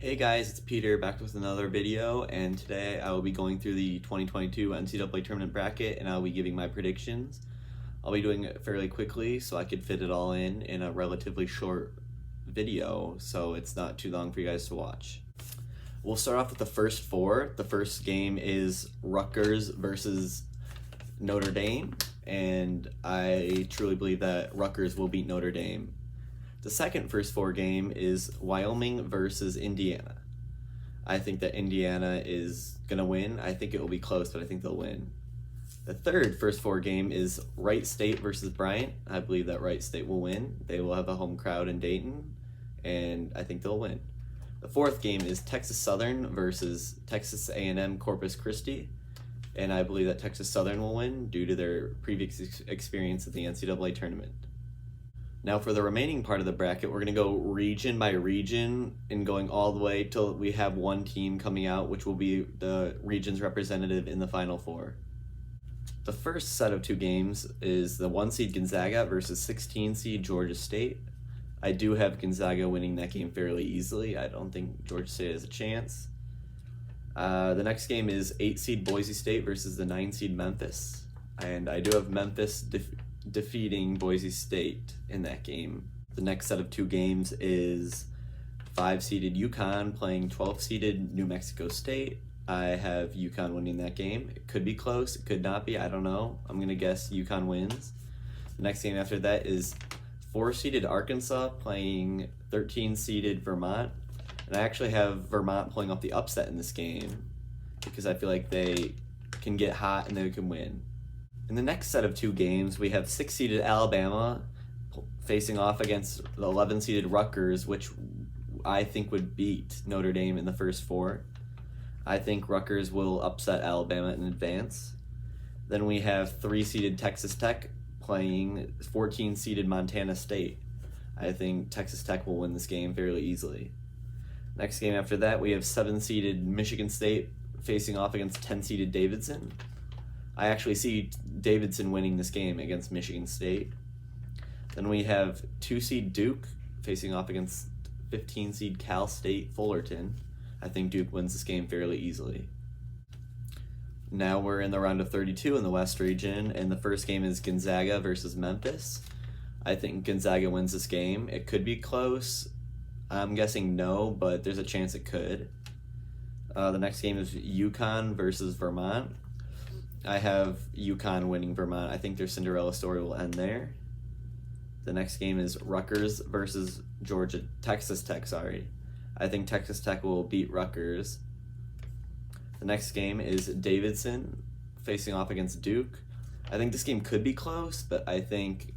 Hey guys, it's Peter back with another video, and today I will be going through the 2022 NCAA tournament bracket and I'll be giving my predictions. I'll be doing it fairly quickly so I could fit it all in a relatively short video so it's not too long for you guys to watch. We'll start off with the first four. The first game is Rutgers versus Notre Dame, and I truly believe that Rutgers will beat Notre Dame. The second first four game is Wyoming versus Indiana. I think that Indiana is going to win. I think it will be close, but I think they'll win. The third first four game is Wright State versus Bryant. I believe that Wright State will win. They will have a home crowd in Dayton, and I think they'll win. The fourth game is Texas Southern versus Texas A&M Corpus Christi, and I believe that Texas Southern will win due to their previous experience at the NCAA tournament. Now for the remaining part of the bracket, we're going to go region by region and going all the way till we have one team coming out, which will be the region's representative in the Final Four. The first set of two games is the 1 seed Gonzaga versus 16 seed Georgia State. I do have Gonzaga winning that game fairly easily. I don't think Georgia State has a chance. The next game is 8 seed Boise State versus the 9 seed Memphis. And I do have Memphis defeating Boise State in that game. The next set of two games is 5-seeded UConn playing 12-seeded New Mexico State. I have UConn winning that game. It could be close, it could not be, I don't know. I'm going to guess UConn wins. The next game after that is 4-seeded Arkansas playing 13-seeded Vermont. And I actually have Vermont pulling off the upset in this game because I feel like they can get hot and they can win. In the next set of two games, we have 6-seeded Alabama facing off against the 11-seeded Rutgers, which I think would beat Notre Dame in the first four. I think Rutgers will upset Alabama in advance. Then we have 3-seeded Texas Tech playing 14-seeded Montana State. I think Texas Tech will win this game fairly easily. Next game after that, we have 7-seeded Michigan State facing off against 10-seeded Davidson. I actually see Davidson winning this game against Michigan State. Then we have 2-seed Duke facing off against 15-seed Cal State Fullerton. I think Duke wins this game fairly easily. Now we're in the round of 32 in the West region, and the first game is Gonzaga versus Memphis. I think Gonzaga wins this game. It could be close. I'm guessing no, but there's a chance it could. The next game is UConn versus Vermont. I have UConn winning Vermont. I think their Cinderella story will end there. The next game is Rutgers versus Texas Tech. I think Texas Tech will beat Rutgers. The next game is Davidson facing off against Duke. I think this game could be close, but I think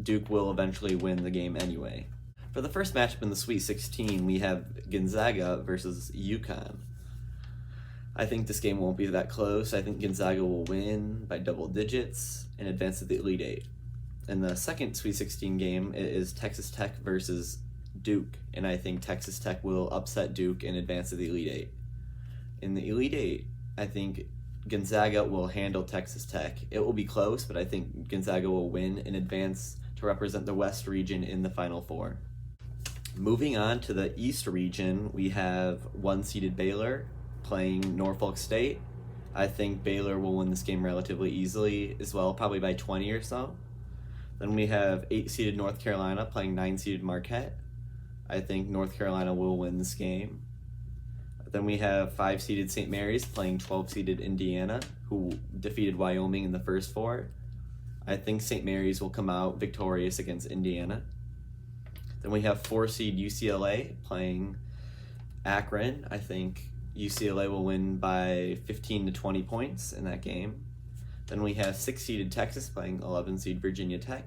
Duke will eventually win the game anyway. For the first matchup in the Sweet 16, we have Gonzaga versus UConn. I think this game won't be that close. I think Gonzaga will win by double digits and advance to the Elite Eight. In the second Sweet 16 game, it is Texas Tech versus Duke, and I think Texas Tech will upset Duke and advance to the Elite Eight. In the Elite Eight, I think Gonzaga will handle Texas Tech. It will be close, but I think Gonzaga will win and advance to represent the West region in the Final Four. Moving on to the East region, we have 1-seeded Baylor playing Norfolk State. I think Baylor will win this game relatively easily as well, probably by 20 or so. Then we have 8-seeded North Carolina playing 9-seeded Marquette. I think North Carolina will win this game. Then we have 5-seeded St. Mary's playing 12-seeded Indiana, who defeated Wyoming in the first four. I think St. Mary's will come out victorious against Indiana. Then we have 4-seed UCLA playing Akron. I think UCLA will win by 15 to 20 points in that game. Then we have 6-seeded Texas playing 11-seed Virginia Tech.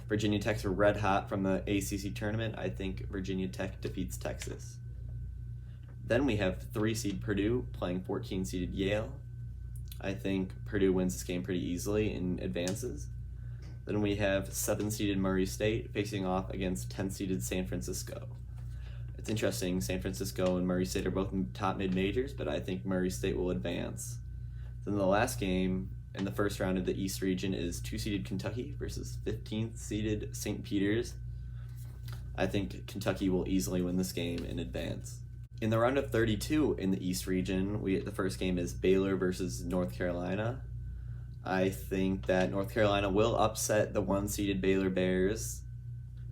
Virginia Tech's red hot from the ACC tournament. I think Virginia Tech defeats Texas. Then we have 3-seed Purdue playing 14-seeded Yale. I think Purdue wins this game pretty easily and advances. Then we have 7-seeded Murray State facing off against 10-seeded San Francisco. It's interesting, San Francisco and Murray State are both top mid-majors, but I think Murray State will advance. Then the last game in the first round of the East region is 2-seeded Kentucky versus 15th-seeded St. Peter's. I think Kentucky will easily win this game and advance. In the round of 32 in the East region, the first game is Baylor versus North Carolina. I think that North Carolina will upset the one-seeded Baylor Bears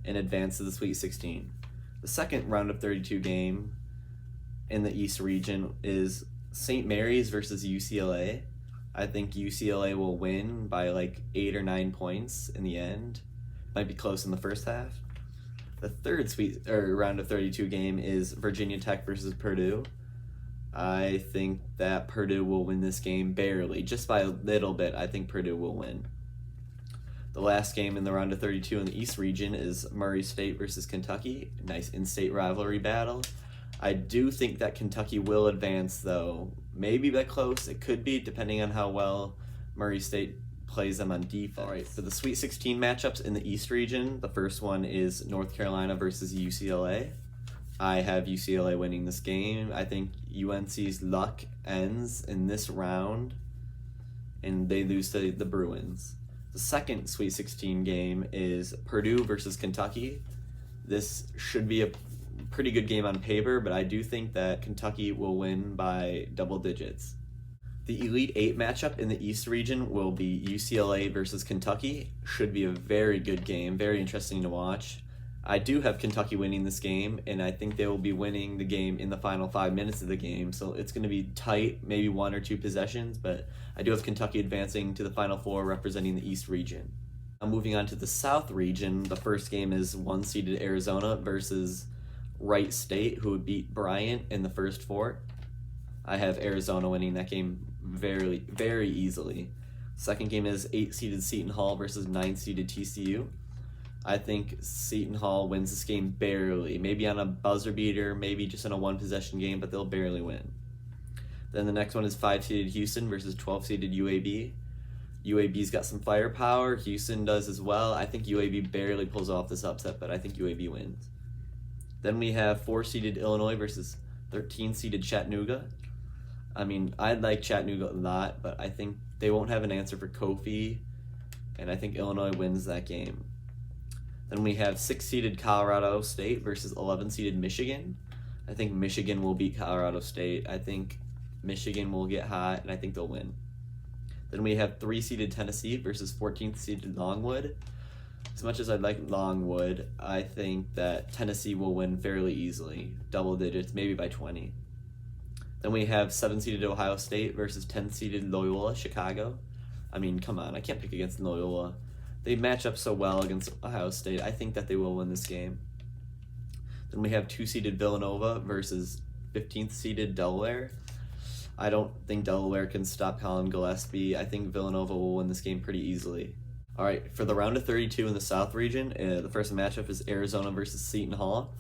and advance to the Sweet 16. The second round of 32 game in the East region is St. Mary's versus UCLA. I think UCLA will win by like 8 or 9 points in the end. Might be close in the first half. The third round of 32 game is Virginia Tech versus Purdue. I think that Purdue will win this game barely, just by a little bit. I think Purdue will win. The last game in the round of 32 in the East region is Murray State versus Kentucky. Nice in-state rivalry battle. I do think that Kentucky will advance, though. Maybe that close. It could be, depending on how well Murray State plays them on defense. All right, so the Sweet 16 matchups in the East region, the first one is North Carolina versus UCLA. I have UCLA winning this game. I think UNC's luck ends in this round, and they lose to the Bruins. The second Sweet 16 game is Purdue versus Kentucky. This should be a pretty good game on paper, but I do think that Kentucky will win by double digits. The Elite Eight matchup in the East region will be UCLA versus Kentucky. Should be a very good game, very interesting to watch. I do have Kentucky winning this game, and I think they will be winning the game in the final 5 minutes of the game, so it's going to be tight, maybe 1 or 2 possessions, but I do have Kentucky advancing to the Final Four representing the East region. Now moving on to the South region, the first game is one-seeded Arizona versus Wright State, who would beat Bryant in the first 4. I have Arizona winning that game very, very easily. Second game is 8-seeded Seton Hall versus 9-seeded TCU. I think Seton Hall wins this game barely, maybe on a buzzer beater, maybe just in a one-possession game, but they'll barely win. Then the next one is 5-seeded Houston versus 12-seeded UAB. UAB's got some firepower. Houston does as well. I think UAB barely pulls off this upset, but I think UAB wins. Then we have 4-seeded Illinois versus 13-seeded Chattanooga. I mean, I like Chattanooga a lot, but I think they won't have an answer for Kofi, and I think Illinois wins that game. Then we have 6-seeded Colorado State versus 11-seeded Michigan. I think Michigan will beat Colorado State. I think Michigan will get hot, and I think they'll win. Then we have 3-seeded Tennessee versus 14th-seeded Longwood. As much as I'd like Longwood, I think that Tennessee will win fairly easily, double digits, maybe by 20. Then we have 7-seeded Ohio State versus 10-seeded Loyola Chicago. I mean, come on, I can't pick against Loyola. They match up so well against Ohio State. I think that they will win this game. Then we have 2-seeded Villanova versus 15th-seeded Delaware. I don't think Delaware can stop Colin Gillespie. I think Villanova will win this game pretty easily. All right, for the round of 32 in the South region, the first matchup is Arizona versus Seton Hall.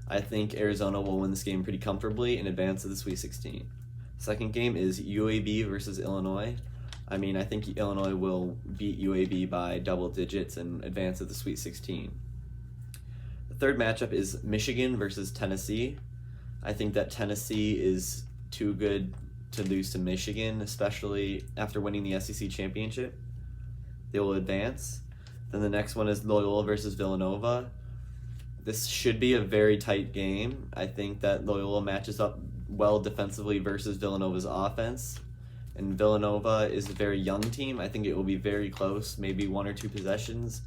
I think Arizona will win this game pretty comfortably and advance to the Sweet 16. Second game is UAB versus Illinois. I mean, I think Illinois will beat UAB by double digits and advance to the Sweet 16. The third matchup is Michigan versus Tennessee. I think that Tennessee is too good to lose to Michigan, especially after winning the SEC championship. They will advance. Then the next one is Loyola versus Villanova. This should be a very tight game. I think that Loyola matches up well defensively versus Villanova's offense. And Villanova is a very young team. I think it will be very close, maybe 1 or 2 possessions.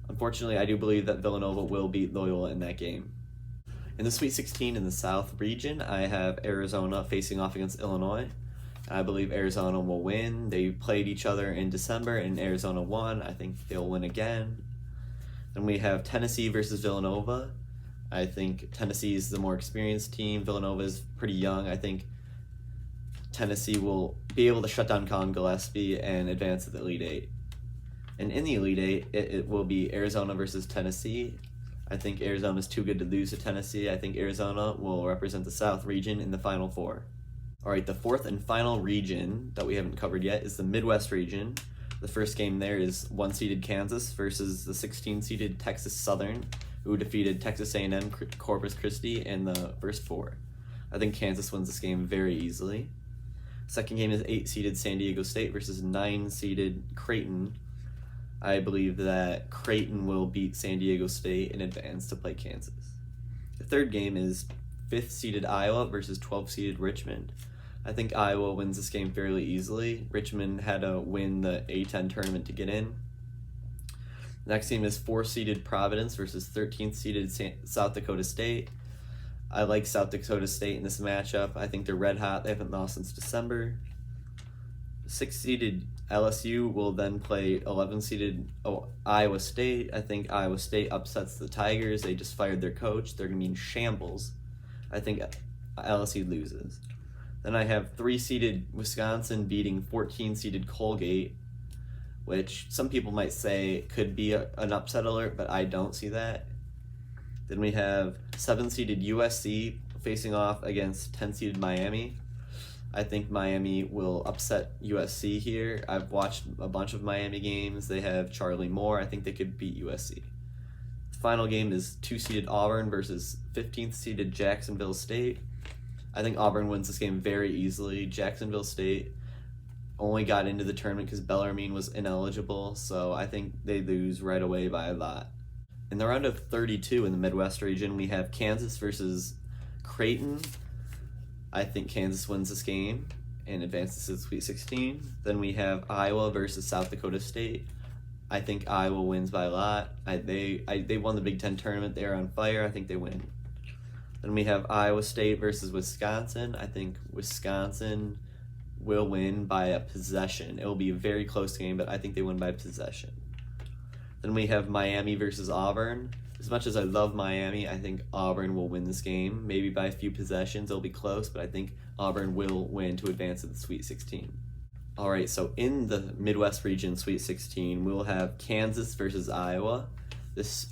Unfortunately, I do believe that Villanova will beat Loyola in that game. In the Sweet 16 in the South region, I have Arizona facing off against Illinois. I believe Arizona will win. They played each other in December and Arizona won. I think they'll win again. Then we have Tennessee versus Villanova. I think Tennessee is the more experienced team. Villanova is pretty young. I think Tennessee will be able to shut down Colin Gillespie and advance to the Elite Eight. And in the Elite Eight, it will be Arizona versus Tennessee. I think Arizona is too good to lose to Tennessee. I think Arizona will represent the South region in the Final Four. All right, the fourth and final region that we haven't covered yet is the Midwest region. The first game there is 1-seeded Kansas versus the 16-seeded Texas Southern, who defeated Texas A&M Corpus Christi in the first 4. I think Kansas wins this game very easily. Second game is 8-seeded San Diego State versus 9-seeded Creighton. I believe that Creighton will beat San Diego State and advance to play Kansas. The third game is 5th seeded Iowa versus 12th seeded Richmond. I think Iowa wins this game fairly easily. Richmond had to win the A10 tournament to get in. Next game is 4th seeded Providence versus 13th seeded South Dakota State. I like South Dakota State in this matchup. I think they're red hot. They haven't lost since December. 6th seeded LSU will then play 11th seeded Iowa State. I think Iowa State upsets the Tigers. They just fired their coach. They're going to be in shambles. I think LSU loses. Then I have 3 seeded Wisconsin beating 14 seeded Colgate, which some people might say could be an upset alert, but I don't see that. Then we have 7 seeded USC facing off against 10 seeded Miami. I think Miami will upset USC here. I've watched a bunch of Miami games. They have Charlie Moore. I think they could beat USC. The final game is 2 seeded Auburn versus 15th seeded Jacksonville State. I think Auburn wins this game very easily. Jacksonville State only got into the tournament because Bellarmine was ineligible, so I think they lose right away by a lot. In the round of 32 in the Midwest region, we have Kansas versus Creighton. I think Kansas wins this game and advances to the Sweet 16. Then we have Iowa versus South Dakota State. I think Iowa wins by a lot. They won the Big Ten tournament. They are on fire. I think they win. Then we have Iowa State versus Wisconsin. I think Wisconsin will win by a possession. It will be a very close game, but I think they win by possession. Then we have Miami versus Auburn. As much as I love Miami, I think Auburn will win this game. Maybe by a few possessions. It'll be close, but I think Auburn will win to advance to the Sweet 16. All right, so in the Midwest region Sweet 16, we'll have Kansas versus Iowa.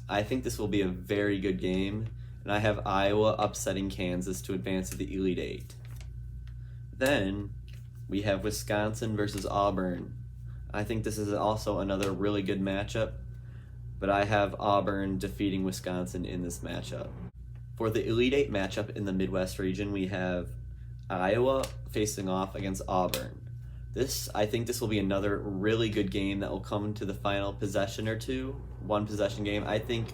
I think this will be a very good game, and I have Iowa upsetting Kansas to advance to the Elite Eight. Then we have Wisconsin versus Auburn. I think this is also another really good matchup, but I have Auburn defeating Wisconsin in this matchup. For the Elite Eight matchup in the Midwest region, we have Iowa facing off against Auburn. I think this will be another really good game that will come to the final possession or two, one possession game. I think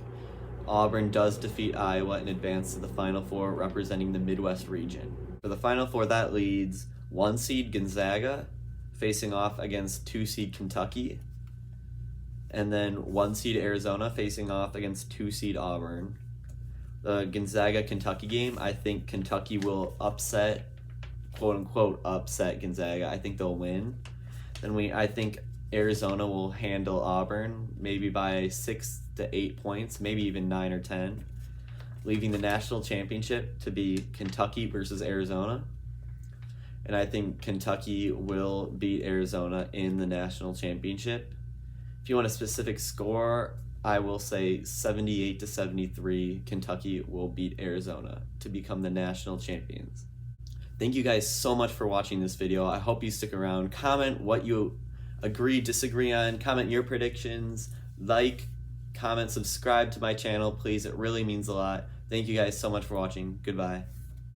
Auburn does defeat Iowa and advance to the Final Four representing the Midwest region. For the Final Four, that leads 1 seed Gonzaga facing off against 2 seed Kentucky, and then 1 seed Arizona facing off against 2 seed Auburn. The Gonzaga-Kentucky game, I think Kentucky will upset, quote-unquote, upset Gonzaga. I think they'll win. Then I think Arizona will handle Auburn, maybe by 6 to 8 points, maybe even 9 or 10, leaving the national championship to be Kentucky versus Arizona. And I think Kentucky will beat Arizona in the national championship. If you want a specific score, I will say 78 to 73, Kentucky will beat Arizona to become the national champions. Thank you guys so much for watching this video. I hope you stick around. Comment what you agree, disagree on. Comment your predictions. Like, comment, subscribe to my channel, please. It really means a lot. Thank you guys so much for watching. Goodbye.